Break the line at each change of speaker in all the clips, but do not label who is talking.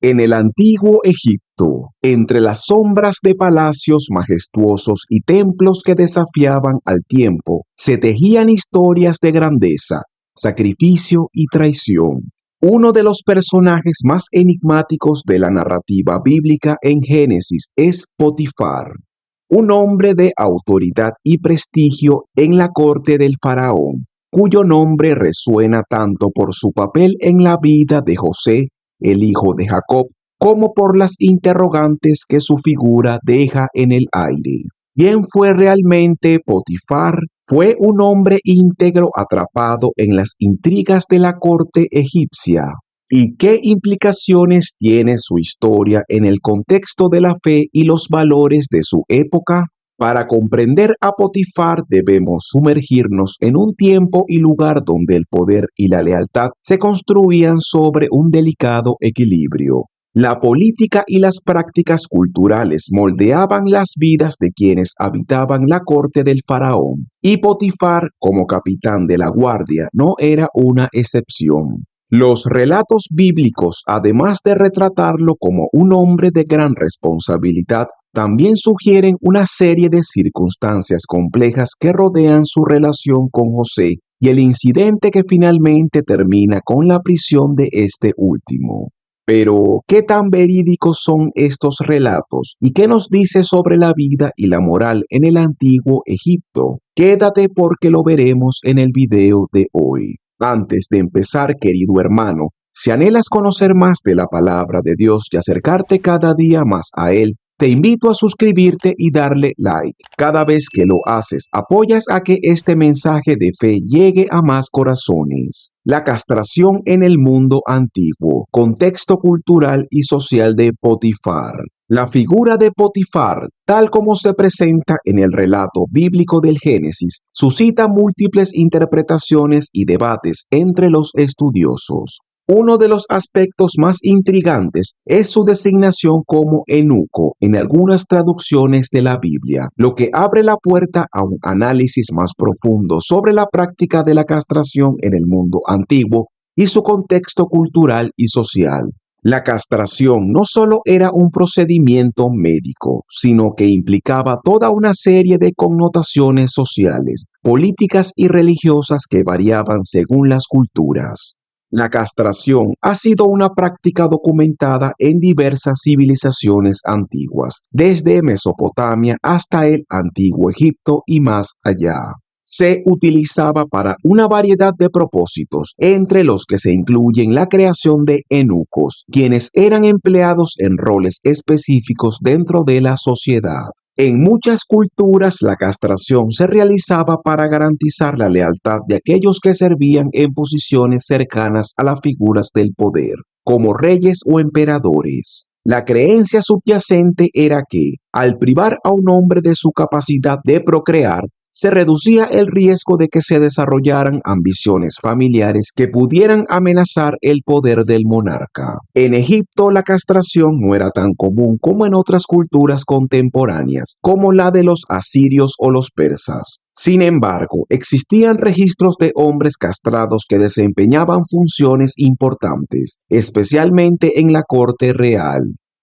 En el antiguo Egipto, entre las sombras de palacios majestuosos y templos que desafiaban al tiempo, se tejían historias de grandeza, sacrificio y traición. Uno de los personajes más enigmáticos de la narrativa bíblica en Génesis es Potifar, un hombre de autoridad y prestigio en la corte del faraón, cuyo nombre resuena tanto por su papel en la vida de José, el hijo de Jacob, como por las interrogantes que su figura deja en el aire. ¿Quién fue realmente Potifar? Fue un hombre íntegro atrapado en las intrigas de la corte egipcia. ¿Y qué implicaciones tiene su historia en el contexto de la fe y los valores de su época? Para comprender a Potifar debemos sumergirnos en un tiempo y lugar donde el poder y la lealtad se construían sobre un delicado equilibrio. La política y las prácticas culturales moldeaban las vidas de quienes habitaban la corte del faraón, y Potifar, como capitán de la guardia, no era una excepción. Los relatos bíblicos, además de retratarlo como un hombre de gran responsabilidad, también sugieren una serie de circunstancias complejas que rodean su relación con José y el incidente que finalmente termina con la prisión de este último. Pero, ¿qué tan verídicos son estos relatos y qué nos dice sobre la vida y la moral en el antiguo Egipto? Quédate porque lo veremos en el video de hoy. Antes de empezar, querido hermano, si anhelas conocer más de la palabra de Dios y acercarte cada día más a Él, te invito a suscribirte y darle like. Cada vez que lo haces, apoyas a que este mensaje de fe llegue a más corazones. La castración en el mundo antiguo, contexto cultural y social de Potifar. La figura de Potifar, tal como se presenta en el relato bíblico del Génesis, suscita múltiples interpretaciones y debates entre los estudiosos. Uno de los aspectos más intrigantes es su designación como eunuco en algunas traducciones de la Biblia, lo que abre la puerta a un análisis más profundo sobre la práctica de la castración en el mundo antiguo y su contexto cultural y social. La castración no solo era un procedimiento médico, sino que implicaba toda una serie de connotaciones sociales, políticas y religiosas que variaban según las culturas. La castración ha sido una práctica documentada en diversas civilizaciones antiguas, desde Mesopotamia hasta el antiguo Egipto y más allá. Se utilizaba para una variedad de propósitos, entre los que se incluyen la creación de eunucos, quienes eran empleados en roles específicos dentro de la sociedad. En muchas culturas, la castración se realizaba para garantizar la lealtad de aquellos que servían en posiciones cercanas a las figuras del poder, como reyes o emperadores. La creencia subyacente era que, al privar a un hombre de su capacidad de procrear, se reducía el riesgo de que se desarrollaran ambiciones familiares que pudieran amenazar el poder del monarca. En Egipto, la castración no era tan común como en otras culturas contemporáneas, como la de los asirios o los persas. Sin embargo, existían registros de hombres castrados que desempeñaban funciones importantes, especialmente en la corte real.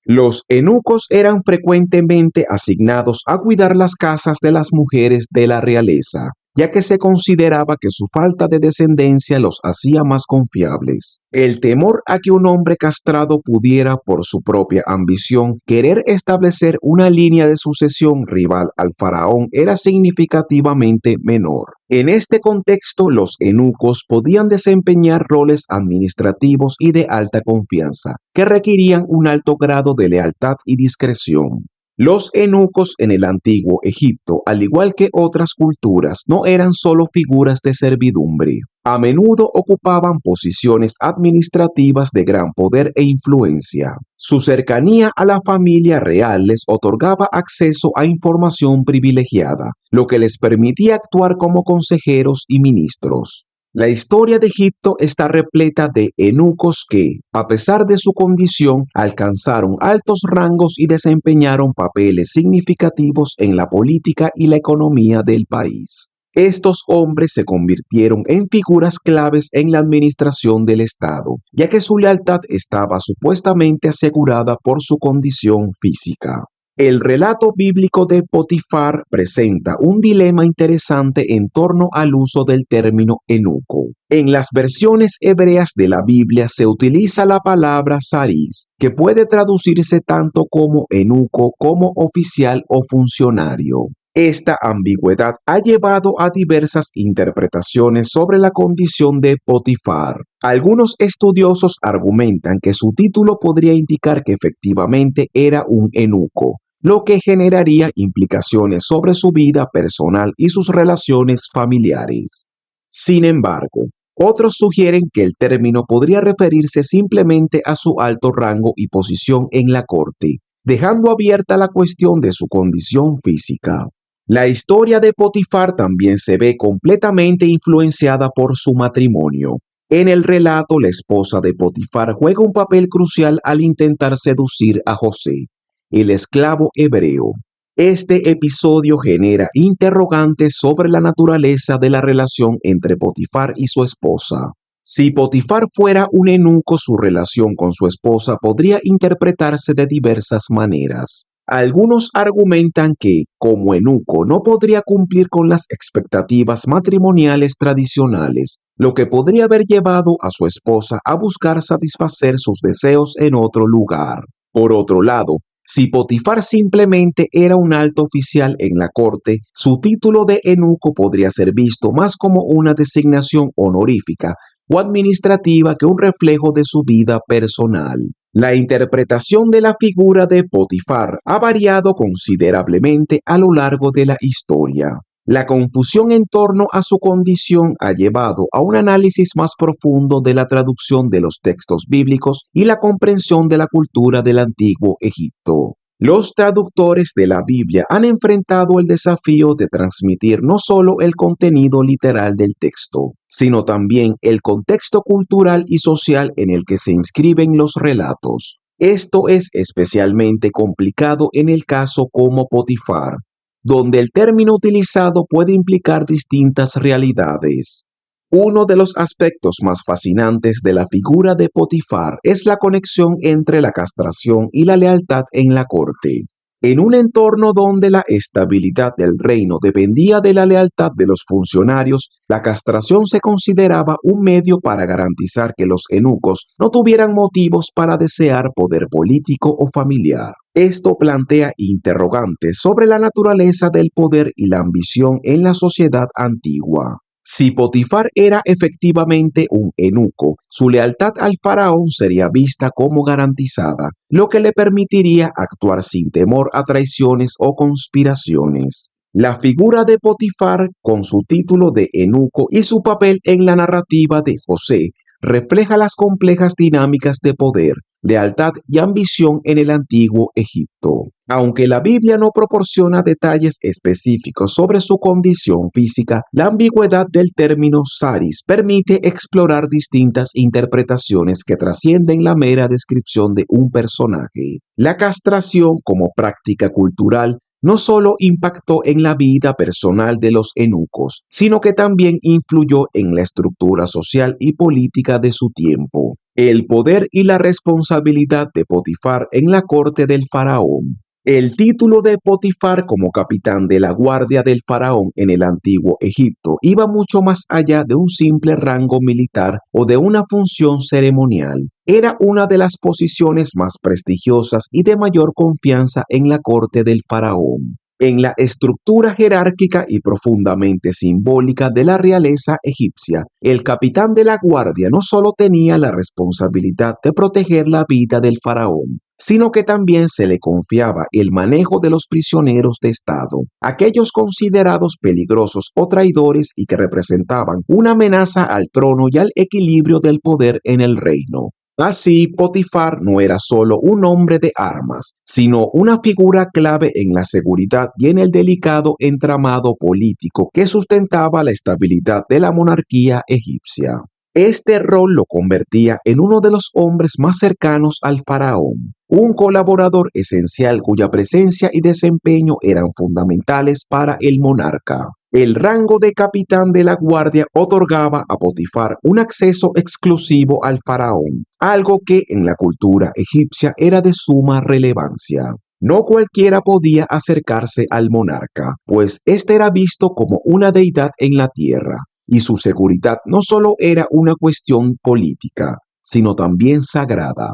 Los eunucos eran frecuentemente asignados a cuidar las casas de las mujeres de la realeza, ya que se consideraba que su falta de descendencia los hacía más confiables. El temor a que un hombre castrado pudiera, por su propia ambición, querer establecer una línea de sucesión rival al faraón era significativamente menor. En este contexto, los eunucos podían desempeñar roles administrativos y de alta confianza, que requerían un alto grado de lealtad y discreción. Los eunucos en el antiguo Egipto, al igual que otras culturas, no eran solo figuras de servidumbre. A menudo ocupaban posiciones administrativas de gran poder e influencia. Su cercanía a la familia real les otorgaba acceso a información privilegiada, lo que les permitía actuar como consejeros y ministros. La historia de Egipto está repleta de eunucos que, a pesar de su condición, alcanzaron altos rangos y desempeñaron papeles significativos en la política y la economía del país. Estos hombres se convirtieron en figuras claves en la administración del Estado, ya que su lealtad estaba supuestamente asegurada por su condición física. El relato bíblico de Potifar presenta un dilema interesante en torno al uso del término eunuco. En las versiones hebreas de la Biblia se utiliza la palabra saris, que puede traducirse tanto como eunuco como oficial o funcionario. Esta ambigüedad ha llevado a diversas interpretaciones sobre la condición de Potifar. Algunos estudiosos argumentan que su título podría indicar que efectivamente era un eunuco, lo que generaría implicaciones sobre su vida personal y sus relaciones familiares. Sin embargo, otros sugieren que el término podría referirse simplemente a su alto rango y posición en la corte, dejando abierta la cuestión de su condición física. La historia de Potifar también se ve completamente influenciada por su matrimonio. En el relato, la esposa de Potifar juega un papel crucial al intentar seducir a José, el esclavo hebreo. Este episodio genera interrogantes sobre la naturaleza de la relación entre Potifar y su esposa. Si Potifar fuera un eunuco, su relación con su esposa podría interpretarse de diversas maneras. Algunos argumentan que, como eunuco, no podría cumplir con las expectativas matrimoniales tradicionales, lo que podría haber llevado a su esposa a buscar satisfacer sus deseos en otro lugar. Por otro lado, si Potifar simplemente era un alto oficial en la corte, su título de eunuco podría ser visto más como una designación honorífica o administrativa que un reflejo de su vida personal. La interpretación de la figura de Potifar ha variado considerablemente a lo largo de la historia. La confusión en torno a su condición ha llevado a un análisis más profundo de la traducción de los textos bíblicos y la comprensión de la cultura del antiguo Egipto. Los traductores de la Biblia han enfrentado el desafío de transmitir no solo el contenido literal del texto, sino también el contexto cultural y social en el que se inscriben los relatos. Esto es especialmente complicado en el caso como Potifar, donde el término utilizado puede implicar distintas realidades. Uno de los aspectos más fascinantes de la figura de Potifar es la conexión entre la castración y la lealtad en la corte. En un entorno donde la estabilidad del reino dependía de la lealtad de los funcionarios, la castración se consideraba un medio para garantizar que los eunucos no tuvieran motivos para desear poder político o familiar. Esto plantea interrogantes sobre la naturaleza del poder y la ambición en la sociedad antigua. Si Potifar era efectivamente un eunuco, su lealtad al faraón sería vista como garantizada, lo que le permitiría actuar sin temor a traiciones o conspiraciones. La figura de Potifar, con su título de eunuco y su papel en la narrativa de José, refleja las complejas dinámicas de poder, lealtad y ambición en el antiguo Egipto. Aunque la Biblia no proporciona detalles específicos sobre su condición física, la ambigüedad del término saris permite explorar distintas interpretaciones que trascienden la mera descripción de un personaje. La castración como práctica cultural no solo impactó en la vida personal de los eunucos, sino que también influyó en la estructura social y política de su tiempo. El poder y la responsabilidad de Potifar en la corte del faraón. El título de Potifar como capitán de la guardia del faraón en el antiguo Egipto iba mucho más allá de un simple rango militar o de una función ceremonial. Era una de las posiciones más prestigiosas y de mayor confianza en la corte del faraón. En la estructura jerárquica y profundamente simbólica de la realeza egipcia, el capitán de la guardia no solo tenía la responsabilidad de proteger la vida del faraón, sino que también se le confiaba el manejo de los prisioneros de Estado, aquellos considerados peligrosos o traidores y que representaban una amenaza al trono y al equilibrio del poder en el reino. Así, Potifar no era solo un hombre de armas, sino una figura clave en la seguridad y en el delicado entramado político que sustentaba la estabilidad de la monarquía egipcia. Este rol lo convertía en uno de los hombres más cercanos al faraón, un colaborador esencial cuya presencia y desempeño eran fundamentales para el monarca. El rango de capitán de la guardia otorgaba a Potifar un acceso exclusivo al faraón, algo que en la cultura egipcia era de suma relevancia. No cualquiera podía acercarse al monarca, pues éste era visto como una deidad en la tierra, y su seguridad no solo era una cuestión política, sino también sagrada.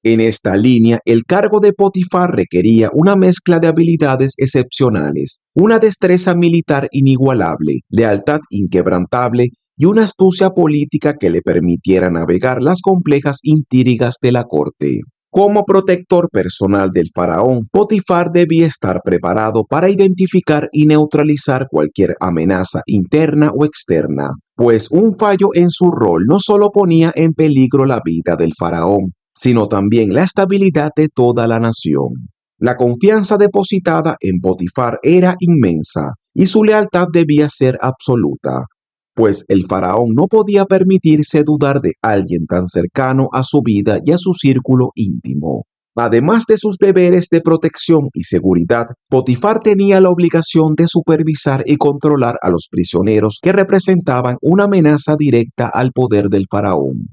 En esta línea, el cargo de Potifar requería una mezcla de habilidades excepcionales, una destreza militar inigualable, lealtad inquebrantable y una astucia política que le permitiera navegar las complejas intrigas de la corte. Como protector personal del faraón, Potifar debía estar preparado para identificar y neutralizar cualquier amenaza interna o externa, pues un fallo en su rol no solo ponía en peligro la vida del faraón, sino también la estabilidad de toda la nación. La confianza depositada en Potifar era inmensa y su lealtad debía ser absoluta, pues el faraón no podía permitirse dudar de alguien tan cercano a su vida y a su círculo íntimo. Además de sus deberes de protección y seguridad, Potifar tenía la obligación de supervisar y controlar a los prisioneros que representaban una amenaza directa al poder del faraón.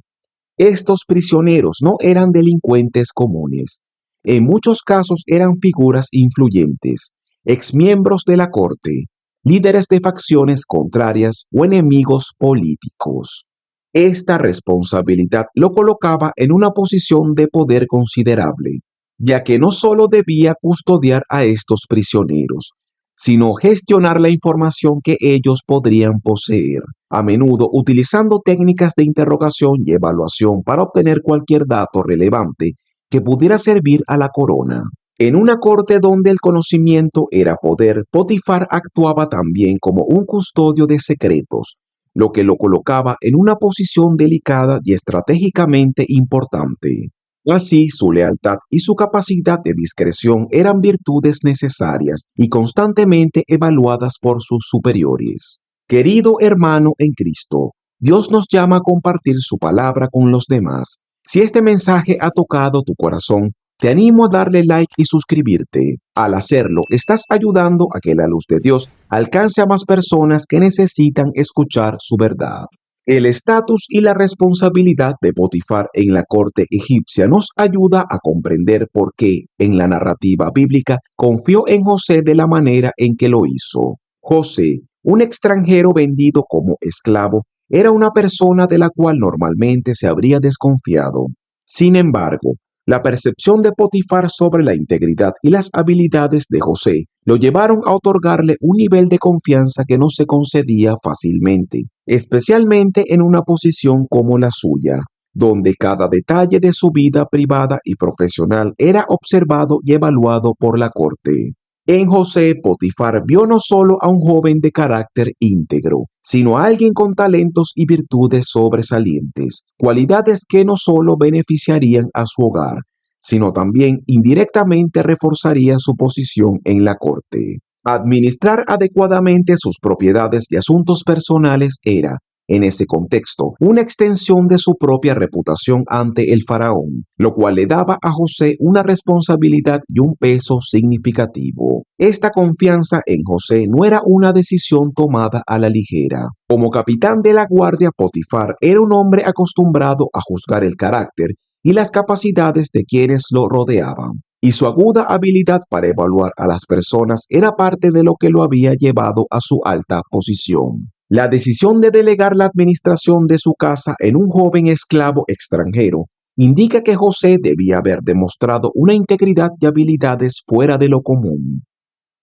Estos prisioneros no eran delincuentes comunes. En muchos casos eran figuras influyentes, exmiembros de la corte, líderes de facciones contrarias o enemigos políticos. Esta responsabilidad lo colocaba en una posición de poder considerable, ya que no solo debía custodiar a estos prisioneros, sino gestionar la información que ellos podrían poseer, a menudo utilizando técnicas de interrogación y evaluación para obtener cualquier dato relevante que pudiera servir a la corona. En una corte donde el conocimiento era poder, Potifar actuaba también como un custodio de secretos, lo que lo colocaba en una posición delicada y estratégicamente importante. Así, su lealtad y su capacidad de discreción eran virtudes necesarias y constantemente evaluadas por sus superiores. Querido hermano en Cristo, Dios nos llama a compartir su palabra con los demás. Si este mensaje ha tocado tu corazón, te animo a darle like y suscribirte. Al hacerlo, estás ayudando a que la luz de Dios alcance a más personas que necesitan escuchar su verdad. El estatus y la responsabilidad de Potifar en la corte egipcia nos ayuda a comprender por qué, en la narrativa bíblica, confió en José de la manera en que lo hizo. José, un extranjero vendido como esclavo, era una persona de la cual normalmente se habría desconfiado. Sin embargo, la percepción de Potifar sobre la integridad y las habilidades de José lo llevaron a otorgarle un nivel de confianza que no se concedía fácilmente, especialmente en una posición como la suya, donde cada detalle de su vida privada y profesional era observado y evaluado por la corte. En José, Potifar vio no solo a un joven de carácter íntegro, sino a alguien con talentos y virtudes sobresalientes, cualidades que no solo beneficiarían a su hogar, sino también indirectamente reforzarían su posición en la corte. Administrar adecuadamente sus propiedades y asuntos personales era, en ese contexto, una extensión de su propia reputación ante el faraón, lo cual le daba a José una responsabilidad y un peso significativo. Esta confianza en José no era una decisión tomada a la ligera. Como capitán de la guardia, Potifar era un hombre acostumbrado a juzgar el carácter y las capacidades de quienes lo rodeaban, y su aguda habilidad para evaluar a las personas era parte de lo que lo había llevado a su alta posición. La decisión de delegar la administración de su casa en un joven esclavo extranjero indica que José debía haber demostrado una integridad y habilidades fuera de lo común.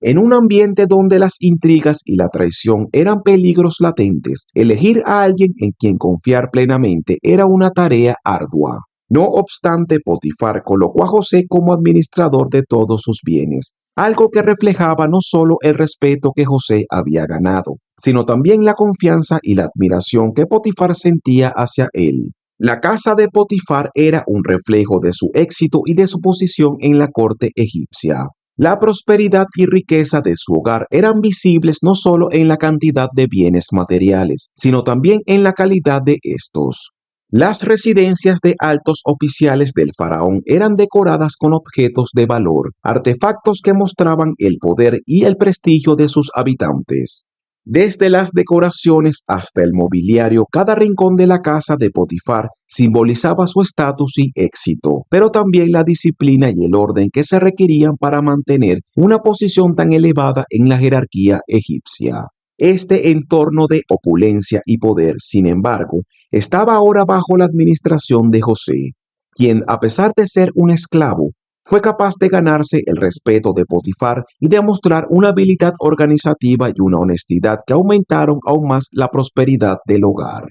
En un ambiente donde las intrigas y la traición eran peligros latentes, elegir a alguien en quien confiar plenamente era una tarea ardua. No obstante, Potifar colocó a José como administrador de todos sus bienes, algo que reflejaba no solo el respeto que José había ganado, sino también la confianza y la admiración que Potifar sentía hacia él. La casa de Potifar era un reflejo de su éxito y de su posición en la corte egipcia. La prosperidad y riqueza de su hogar eran visibles no solo en la cantidad de bienes materiales, sino también en la calidad de estos. Las residencias de altos oficiales del faraón eran decoradas con objetos de valor, artefactos que mostraban el poder y el prestigio de sus habitantes. Desde las decoraciones hasta el mobiliario, cada rincón de la casa de Potifar simbolizaba su estatus y éxito, pero también la disciplina y el orden que se requerían para mantener una posición tan elevada en la jerarquía egipcia. Este entorno de opulencia y poder, sin embargo, estaba ahora bajo la administración de José, quien, a pesar de ser un esclavo, fue capaz de ganarse el respeto de Potifar y de mostrar una habilidad organizativa y una honestidad que aumentaron aún más la prosperidad del hogar.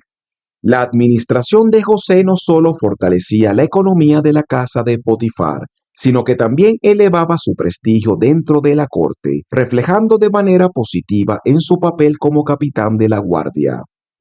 La administración de José no solo fortalecía la economía de la casa de Potifar, sino que también elevaba su prestigio dentro de la corte, reflejando de manera positiva en su papel como capitán de la guardia.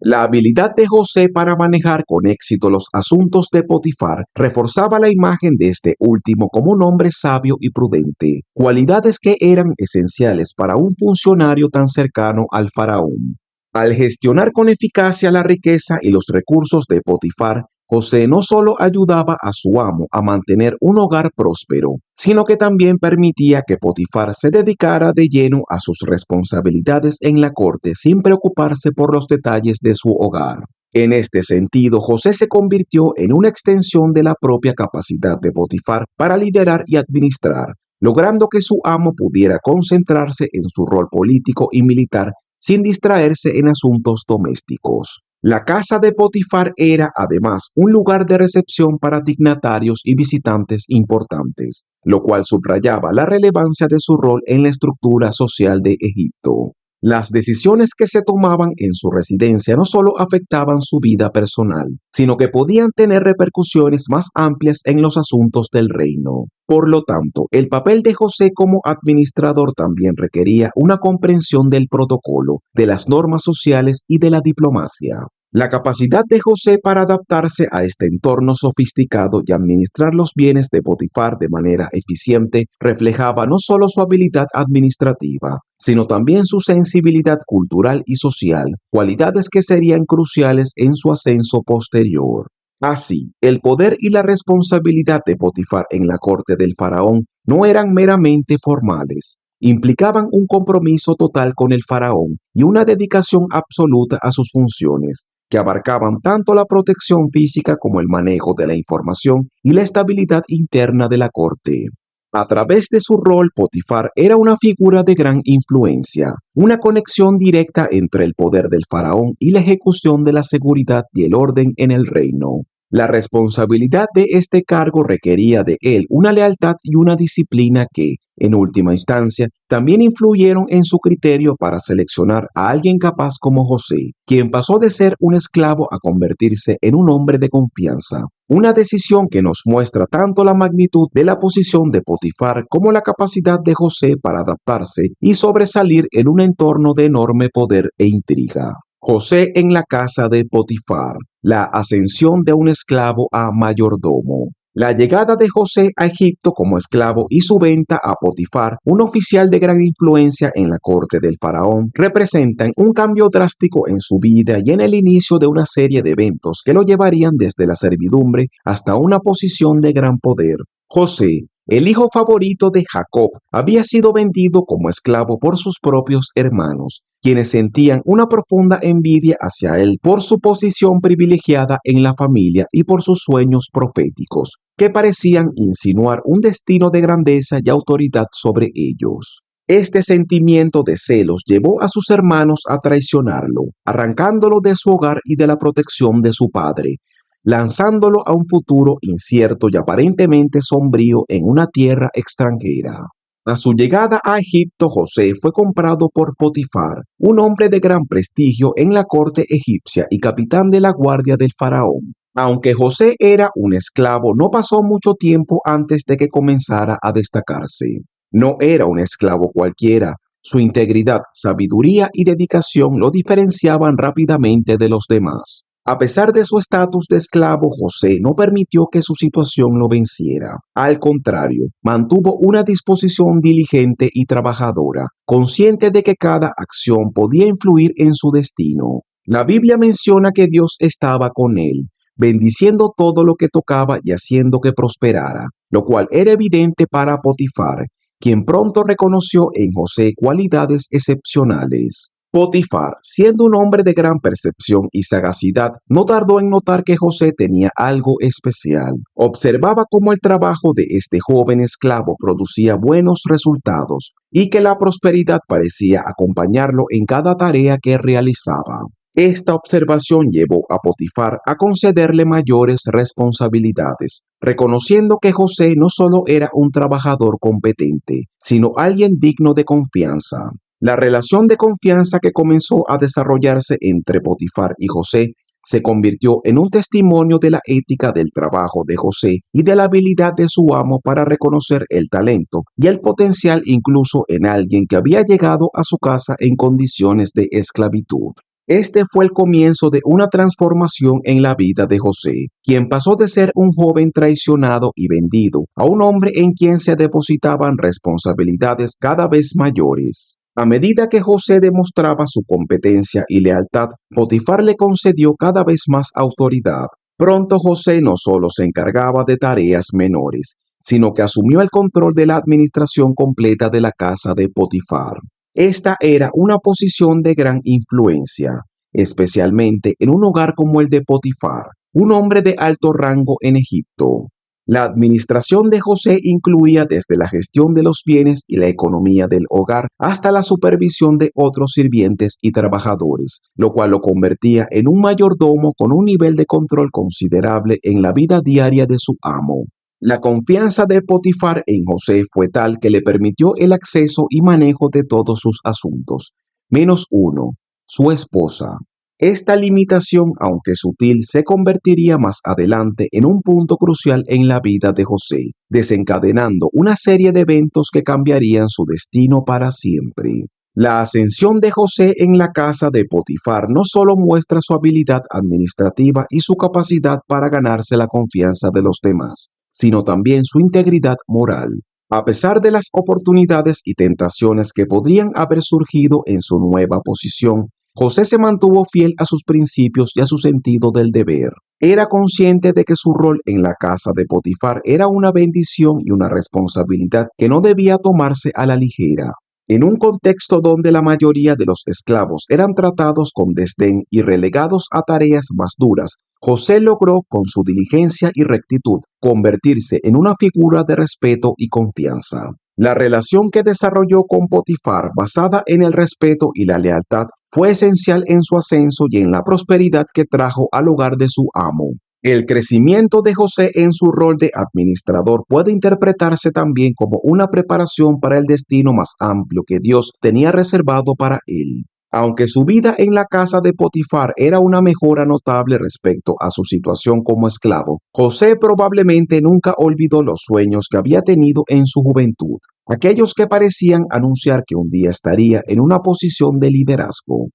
La habilidad de José para manejar con éxito los asuntos de Potifar reforzaba la imagen de este último como un hombre sabio y prudente, cualidades que eran esenciales para un funcionario tan cercano al faraón. Al gestionar con eficacia la riqueza y los recursos de Potifar, José no solo ayudaba a su amo a mantener un hogar próspero, sino que también permitía que Potifar se dedicara de lleno a sus responsabilidades en la corte sin preocuparse por los detalles de su hogar. En este sentido, José se convirtió en una extensión de la propia capacidad de Potifar para liderar y administrar, logrando que su amo pudiera concentrarse en su rol político y militar sin distraerse en asuntos domésticos. La casa de Potifar era, además, un lugar de recepción para dignatarios y visitantes importantes, lo cual subrayaba la relevancia de su rol en la estructura social de Egipto. Las decisiones que se tomaban en su residencia no solo afectaban su vida personal, sino que podían tener repercusiones más amplias en los asuntos del reino. Por lo tanto, el papel de José como administrador también requería una comprensión del protocolo, de las normas sociales y de la diplomacia. La capacidad de José para adaptarse a este entorno sofisticado y administrar los bienes de Potifar de manera eficiente reflejaba no solo su habilidad administrativa, sino también su sensibilidad cultural y social, cualidades que serían cruciales en su ascenso posterior. Así, el poder y la responsabilidad de Potifar en la corte del faraón no eran meramente formales, implicaban un compromiso total con el faraón y una dedicación absoluta a sus funciones, que abarcaban tanto la protección física como el manejo de la información y la estabilidad interna de la corte. A través de su rol, Potifar era una figura de gran influencia, una conexión directa entre el poder del faraón y la ejecución de la seguridad y el orden en el reino. La responsabilidad de este cargo requería de él una lealtad y una disciplina que, en última instancia, también influyeron en su criterio para seleccionar a alguien capaz como José, quien pasó de ser un esclavo a convertirse en un hombre de confianza. Una decisión que nos muestra tanto la magnitud de la posición de Potifar como la capacidad de José para adaptarse y sobresalir en un entorno de enorme poder e intriga. José en la casa de Potifar, la ascensión de un esclavo a mayordomo. La llegada de José a Egipto como esclavo y su venta a Potifar, un oficial de gran influencia en la corte del faraón, representan un cambio drástico en su vida y en el inicio de una serie de eventos que lo llevarían desde la servidumbre hasta una posición de gran poder. José, el hijo favorito de Jacob, había sido vendido como esclavo por sus propios hermanos, quienes sentían una profunda envidia hacia él por su posición privilegiada en la familia y por sus sueños proféticos, que parecían insinuar un destino de grandeza y autoridad sobre ellos. Este sentimiento de celos llevó a sus hermanos a traicionarlo, arrancándolo de su hogar y de la protección de su padre, lanzándolo a un futuro incierto y aparentemente sombrío en una tierra extranjera. A su llegada a Egipto, José fue comprado por Potifar, un hombre de gran prestigio en la corte egipcia y capitán de la guardia del faraón. Aunque José era un esclavo, no pasó mucho tiempo antes de que comenzara a destacarse. No era un esclavo cualquiera. Su integridad, sabiduría y dedicación lo diferenciaban rápidamente de los demás. A pesar de su estatus de esclavo, José no permitió que su situación lo venciera. Al contrario, mantuvo una disposición diligente y trabajadora, consciente de que cada acción podía influir en su destino. La Biblia menciona que Dios estaba con él, bendiciendo todo lo que tocaba y haciendo que prosperara, lo cual era evidente para Potifar, quien pronto reconoció en José cualidades excepcionales. Potifar, siendo un hombre de gran percepción y sagacidad, no tardó en notar que José tenía algo especial. Observaba cómo el trabajo de este joven esclavo producía buenos resultados y que la prosperidad parecía acompañarlo en cada tarea que realizaba. Esta observación llevó a Potifar a concederle mayores responsabilidades, reconociendo que José no solo era un trabajador competente, sino alguien digno de confianza. La relación de confianza que comenzó a desarrollarse entre Potifar y José se convirtió en un testimonio de la ética del trabajo de José y de la habilidad de su amo para reconocer el talento y el potencial incluso en alguien que había llegado a su casa en condiciones de esclavitud. Este fue el comienzo de una transformación en la vida de José, quien pasó de ser un joven traicionado y vendido a un hombre en quien se depositaban responsabilidades cada vez mayores. A medida que José demostraba su competencia y lealtad, Potifar le concedió cada vez más autoridad. Pronto José no solo se encargaba de tareas menores, sino que asumió el control de la administración completa de la casa de Potifar. Esta era una posición de gran influencia, especialmente en un hogar como el de Potifar, un hombre de alto rango en Egipto. La administración de José incluía desde la gestión de los bienes y la economía del hogar hasta la supervisión de otros sirvientes y trabajadores, lo cual lo convertía en un mayordomo con un nivel de control considerable en la vida diaria de su amo. La confianza de Potifar en José fue tal que le permitió el acceso y manejo de todos sus asuntos, menos uno, su esposa. Esta limitación, aunque sutil, se convertiría más adelante en un punto crucial en la vida de José, desencadenando una serie de eventos que cambiarían su destino para siempre. La ascensión de José en la casa de Potifar no solo muestra su habilidad administrativa y su capacidad para ganarse la confianza de los demás, sino también su integridad moral. A pesar de las oportunidades y tentaciones que podrían haber surgido en su nueva posición, José se mantuvo fiel a sus principios y a su sentido del deber. Era consciente de que su rol en la casa de Potifar era una bendición y una responsabilidad que no debía tomarse a la ligera. En un contexto donde la mayoría de los esclavos eran tratados con desdén y relegados a tareas más duras, José logró, con su diligencia y rectitud, convertirse en una figura de respeto y confianza. La relación que desarrolló con Potifar, basada en el respeto y la lealtad, fue esencial en su ascenso y en la prosperidad que trajo al hogar de su amo. El crecimiento de José en su rol de administrador puede interpretarse también como una preparación para el destino más amplio que Dios tenía reservado para él. Aunque su vida en la casa de Potifar era una mejora notable respecto a su situación como esclavo, José probablemente nunca olvidó los sueños que había tenido en su juventud, aquellos que parecían anunciar que un día estaría en una posición de liderazgo.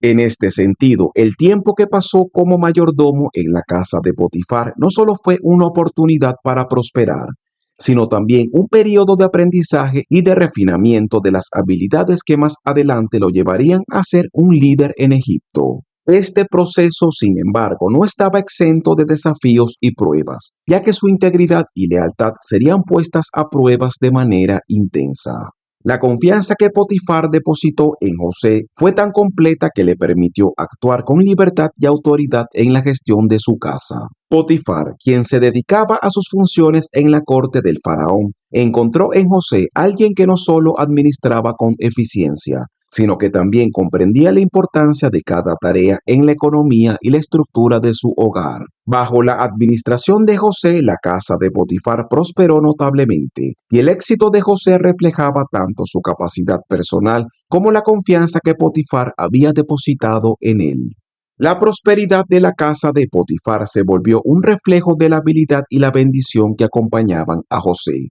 En este sentido, el tiempo que pasó como mayordomo en la casa de Potifar no solo fue una oportunidad para prosperar, sino también un periodo de aprendizaje y de refinamiento de las habilidades que más adelante lo llevarían a ser un líder en Egipto. Este proceso, sin embargo, no estaba exento de desafíos y pruebas, ya que su integridad y lealtad serían puestas a pruebas de manera intensa. La confianza que Potifar depositó en José fue tan completa que le permitió actuar con libertad y autoridad en la gestión de su casa. Potifar, quien se dedicaba a sus funciones en la corte del faraón, encontró en José alguien que no solo administraba con eficiencia, sino que también comprendía la importancia de cada tarea en la economía y la estructura de su hogar. Bajo la administración de José, la casa de Potifar prosperó notablemente, y el éxito de José reflejaba tanto su capacidad personal como la confianza que Potifar había depositado en él. La prosperidad de la casa de Potifar se volvió un reflejo de la habilidad y la bendición que acompañaban a José,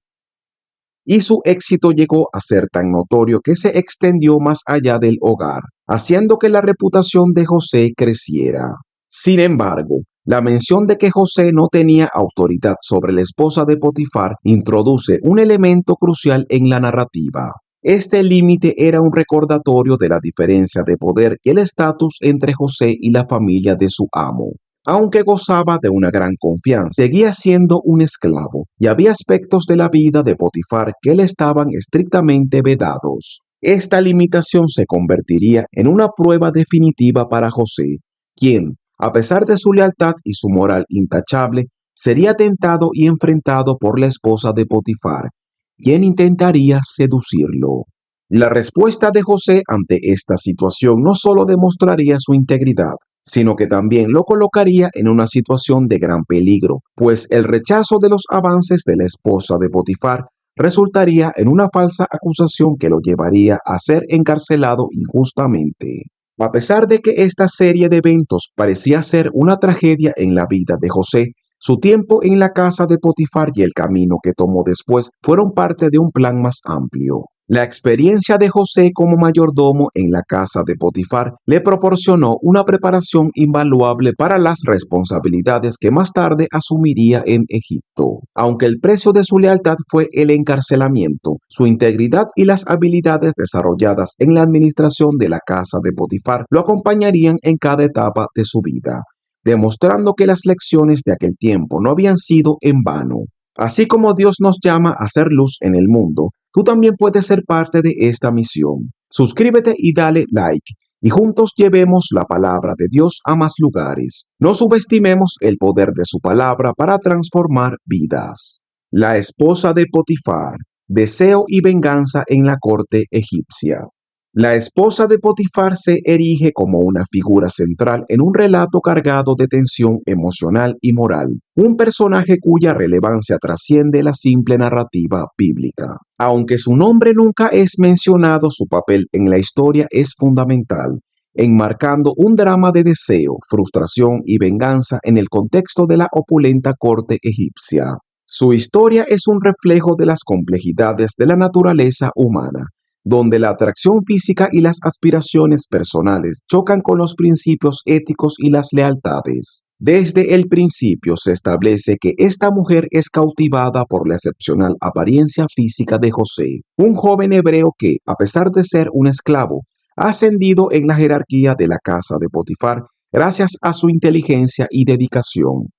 y su éxito llegó a ser tan notorio que se extendió más allá del hogar, haciendo que la reputación de José creciera. Sin embargo, la mención de que José no tenía autoridad sobre la esposa de Potifar introduce un elemento crucial en la narrativa. Este límite era un recordatorio de la diferencia de poder y el estatus entre José y la familia de su amo. Aunque gozaba de una gran confianza, seguía siendo un esclavo y había aspectos de la vida de Potifar que le estaban estrictamente vedados. Esta limitación se convertiría en una prueba definitiva para José, quien, a pesar de su lealtad y su moral intachable, sería tentado y enfrentado por la esposa de Potifar, quien intentaría seducirlo. La respuesta de José ante esta situación no solo demostraría su integridad, sino que también lo colocaría en una situación de gran peligro, pues el rechazo de los avances de la esposa de Potifar resultaría en una falsa acusación que lo llevaría a ser encarcelado injustamente. A pesar de que esta serie de eventos parecía ser una tragedia en la vida de José, su tiempo en la casa de Potifar y el camino que tomó después fueron parte de un plan más amplio. La experiencia de José como mayordomo en la casa de Potifar le proporcionó una preparación invaluable para las responsabilidades que más tarde asumiría en Egipto. Aunque el precio de su lealtad fue el encarcelamiento, su integridad y las habilidades desarrolladas en la administración de la casa de Potifar lo acompañarían en cada etapa de su vida, demostrando que las lecciones de aquel tiempo no habían sido en vano. Así como Dios nos llama a ser luz en el mundo, tú también puedes ser parte de esta misión. Suscríbete y dale like, y juntos llevemos la palabra de Dios a más lugares. No subestimemos el poder de su palabra para transformar vidas. La esposa de Potifar, deseo y venganza en la corte egipcia. La esposa de Potifar se erige como una figura central en un relato cargado de tensión emocional y moral, un personaje cuya relevancia trasciende la simple narrativa bíblica. Aunque su nombre nunca es mencionado, su papel en la historia es fundamental, enmarcando un drama de deseo, frustración y venganza en el contexto de la opulenta corte egipcia. Su historia es un reflejo de las complejidades de la naturaleza humana, donde la atracción física y las aspiraciones personales chocan con los principios éticos y las lealtades. Desde el principio se establece que esta mujer es cautivada por la excepcional apariencia física de José, un joven hebreo que, a pesar de ser un esclavo, ha ascendido en la jerarquía de la casa de Potifar gracias a su inteligencia y dedicación.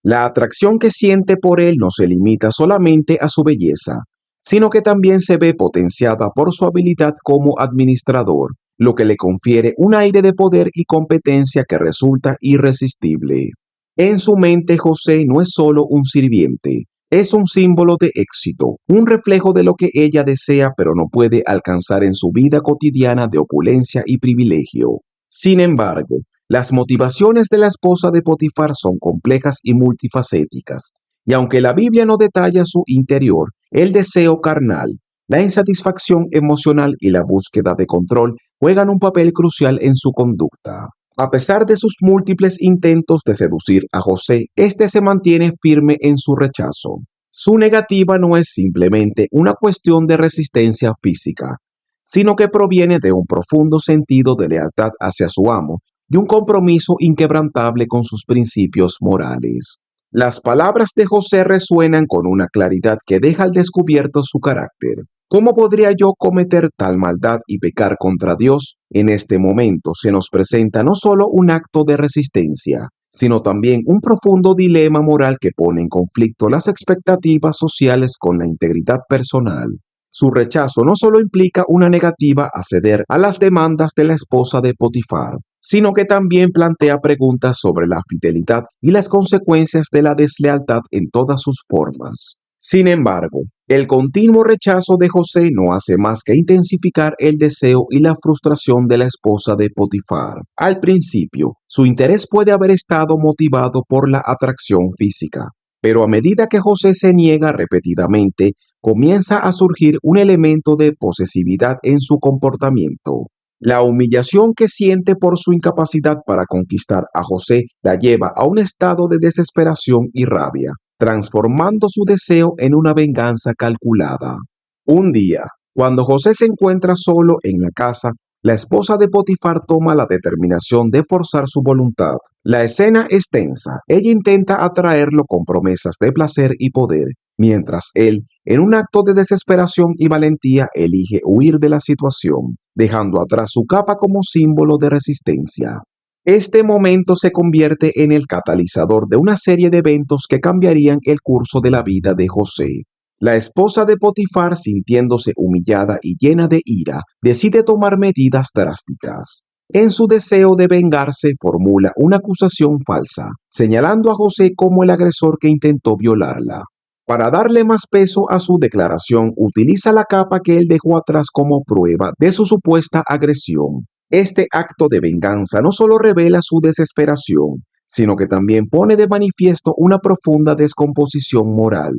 La atracción que siente por él no se limita solamente a su belleza, sino que también se ve potenciada por su habilidad como administrador, lo que le confiere un aire de poder y competencia que resulta irresistible. En su mente, José no es solo un sirviente, es un símbolo de éxito, un reflejo de lo que ella desea pero no puede alcanzar en su vida cotidiana de opulencia y privilegio. Sin embargo, las motivaciones de la esposa de Potifar son complejas y multifacéticas, y aunque la Biblia no detalla su interior, el deseo carnal, la insatisfacción emocional y la búsqueda de control juegan un papel crucial en su conducta. A pesar de sus múltiples intentos de seducir a José, este se mantiene firme en su rechazo. Su negativa no es simplemente una cuestión de resistencia física, sino que proviene de un profundo sentido de lealtad hacia su amo y un compromiso inquebrantable con sus principios morales. Las palabras de José resuenan con una claridad que deja al descubierto su carácter. ¿Cómo podría yo cometer tal maldad y pecar contra Dios? En este momento se nos presenta no solo un acto de resistencia, sino también un profundo dilema moral que pone en conflicto las expectativas sociales con la integridad personal. Su rechazo no solo implica una negativa a ceder a las demandas de la esposa de Potifar, sino que también plantea preguntas sobre la fidelidad y las consecuencias de la deslealtad en todas sus formas. Sin embargo, el continuo rechazo de José no hace más que intensificar el deseo y la frustración de la esposa de Potifar. Al principio, su interés puede haber estado motivado por la atracción física, pero a medida que José se niega repetidamente, comienza a surgir un elemento de posesividad en su comportamiento. La humillación que siente por su incapacidad para conquistar a José la lleva a un estado de desesperación y rabia, transformando su deseo en una venganza calculada. Un día, cuando José se encuentra solo en la casa, la esposa de Potifar toma la determinación de forzar su voluntad. La escena es tensa. Ella intenta atraerlo con promesas de placer y poder, mientras él, en un acto de desesperación y valentía, elige huir de la situación, dejando atrás su capa como símbolo de resistencia. Este momento se convierte en el catalizador de una serie de eventos que cambiarían el curso de la vida de José. La esposa de Potifar, sintiéndose humillada y llena de ira, decide tomar medidas drásticas. En su deseo de vengarse, formula una acusación falsa, señalando a José como el agresor que intentó violarla. Para darle más peso a su declaración, utiliza la capa que él dejó atrás como prueba de su supuesta agresión. Este acto de venganza no solo revela su desesperación, sino que también pone de manifiesto una profunda descomposición moral.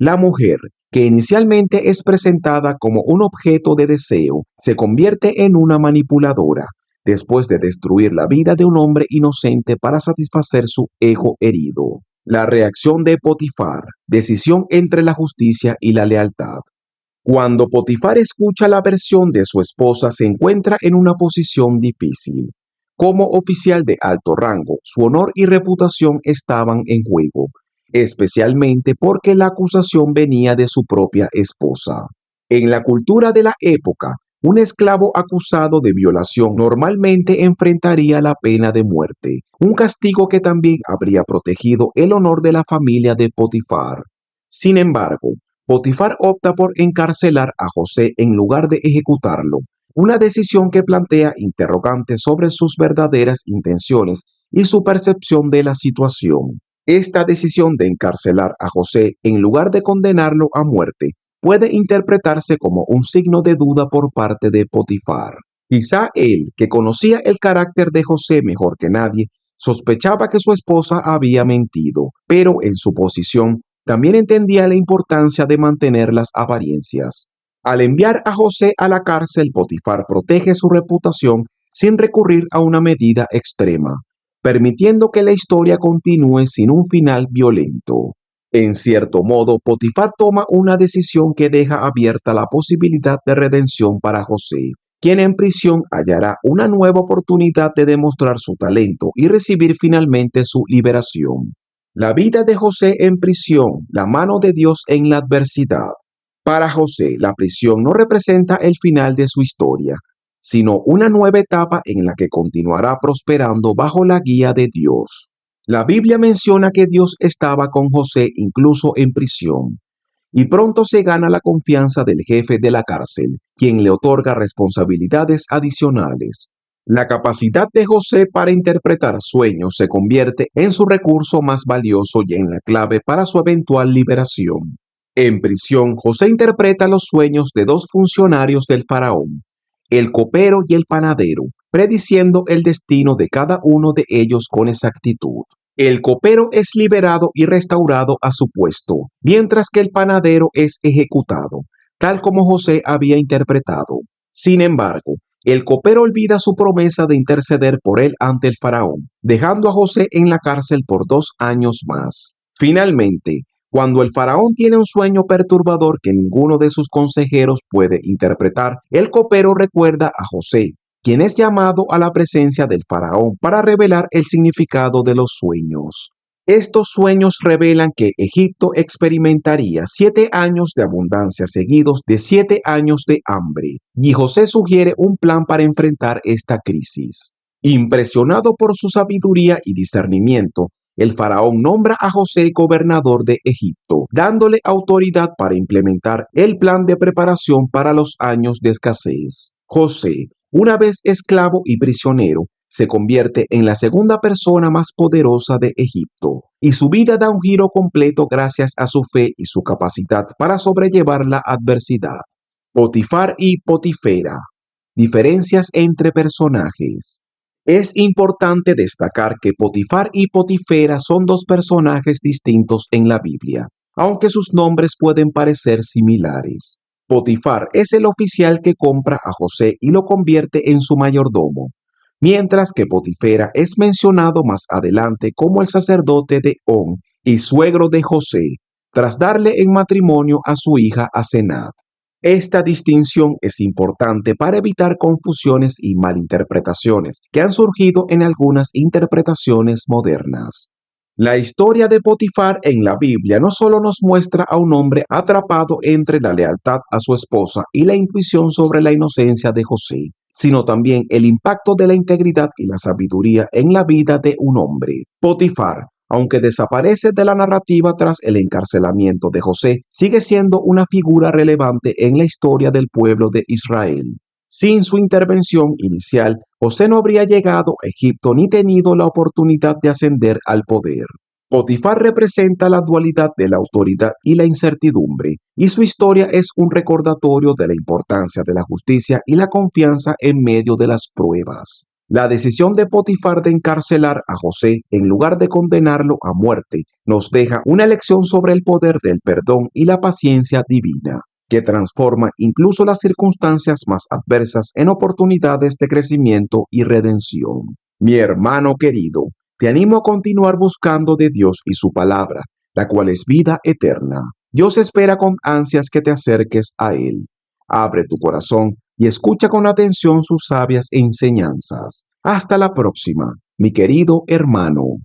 La mujer, que inicialmente es presentada como un objeto de deseo, se convierte en una manipuladora, después de destruir la vida de un hombre inocente para satisfacer su ego herido. La reacción de Potifar, decisión entre la justicia y la lealtad. Cuando Potifar escucha la versión de su esposa, se encuentra en una posición difícil. Como oficial de alto rango, su honor y reputación estaban en juego, especialmente porque la acusación venía de su propia esposa. En la cultura de la época, un esclavo acusado de violación normalmente enfrentaría la pena de muerte, un castigo que también habría protegido el honor de la familia de Potifar. Sin embargo, Potifar opta por encarcelar a José en lugar de ejecutarlo, una decisión que plantea interrogantes sobre sus verdaderas intenciones y su percepción de la situación. Esta decisión de encarcelar a José en lugar de condenarlo a muerte puede interpretarse como un signo de duda por parte de Potifar. Quizá él, que conocía el carácter de José mejor que nadie, sospechaba que su esposa había mentido, pero en su posición también entendía la importancia de mantener las apariencias. Al enviar a José a la cárcel, Potifar protege su reputación sin recurrir a una medida extrema, permitiendo que la historia continúe sin un final violento. En cierto modo, Potifar toma una decisión que deja abierta la posibilidad de redención para José, quien en prisión hallará una nueva oportunidad de demostrar su talento y recibir finalmente su liberación. La vida de José en prisión, la mano de Dios en la adversidad. Para José, la prisión no representa el final de su historia, sino una nueva etapa en la que continuará prosperando bajo la guía de Dios. La Biblia menciona que Dios estaba con José incluso en prisión, y pronto se gana la confianza del jefe de la cárcel, quien le otorga responsabilidades adicionales. La capacidad de José para interpretar sueños se convierte en su recurso más valioso y en la clave para su eventual liberación. En prisión, José interpreta los sueños de dos funcionarios del faraón, el copero y el panadero, prediciendo el destino de cada uno de ellos con exactitud. El copero es liberado y restaurado a su puesto, mientras que el panadero es ejecutado, tal como José había interpretado. Sin embargo, el copero olvida su promesa de interceder por él ante el faraón, dejando a José en la cárcel por 2 años más. Finalmente, cuando el faraón tiene un sueño perturbador que ninguno de sus consejeros puede interpretar, el copero recuerda a José, quien es llamado a la presencia del faraón para revelar el significado de los sueños. Estos sueños revelan que Egipto experimentaría 7 años de abundancia seguidos de 7 años de hambre, y José sugiere un plan para enfrentar esta crisis. Impresionado por su sabiduría y discernimiento, el faraón nombra a José gobernador de Egipto, dándole autoridad para implementar el plan de preparación para los años de escasez. José, una vez esclavo y prisionero, se convierte en la segunda persona más poderosa de Egipto, y su vida da un giro completo gracias a su fe y su capacidad para sobrellevar la adversidad. Potifar y Potifera. Diferencias entre personajes. Es importante destacar que Potifar y Potifera son dos personajes distintos en la Biblia, aunque sus nombres pueden parecer similares. Potifar es el oficial que compra a José y lo convierte en su mayordomo, mientras que Potifera es mencionado más adelante como el sacerdote de On y suegro de José, tras darle en matrimonio a su hija Asenat. Esta distinción es importante para evitar confusiones y malinterpretaciones que han surgido en algunas interpretaciones modernas. La historia de Potifar en la Biblia no solo nos muestra a un hombre atrapado entre la lealtad a su esposa y la intuición sobre la inocencia de José, sino también el impacto de la integridad y la sabiduría en la vida de un hombre. Potifar, Aunque desaparece de la narrativa tras el encarcelamiento de José, sigue siendo una figura relevante en la historia del pueblo de Israel. Sin su intervención inicial, José no habría llegado a Egipto ni tenido la oportunidad de ascender al poder. Potifar representa la dualidad de la autoridad y la incertidumbre, y su historia es un recordatorio de la importancia de la justicia y la confianza en medio de las pruebas. La decisión de Potifar de encarcelar a José en lugar de condenarlo a muerte nos deja una lección sobre el poder del perdón y la paciencia divina, que transforma incluso las circunstancias más adversas en oportunidades de crecimiento y redención. Mi hermano querido, te animo a continuar buscando de Dios y su palabra, la cual es vida eterna. Dios espera con ansias que te acerques a Él. Abre tu corazón y escucha con atención sus sabias enseñanzas. Hasta la próxima, mi querido hermano.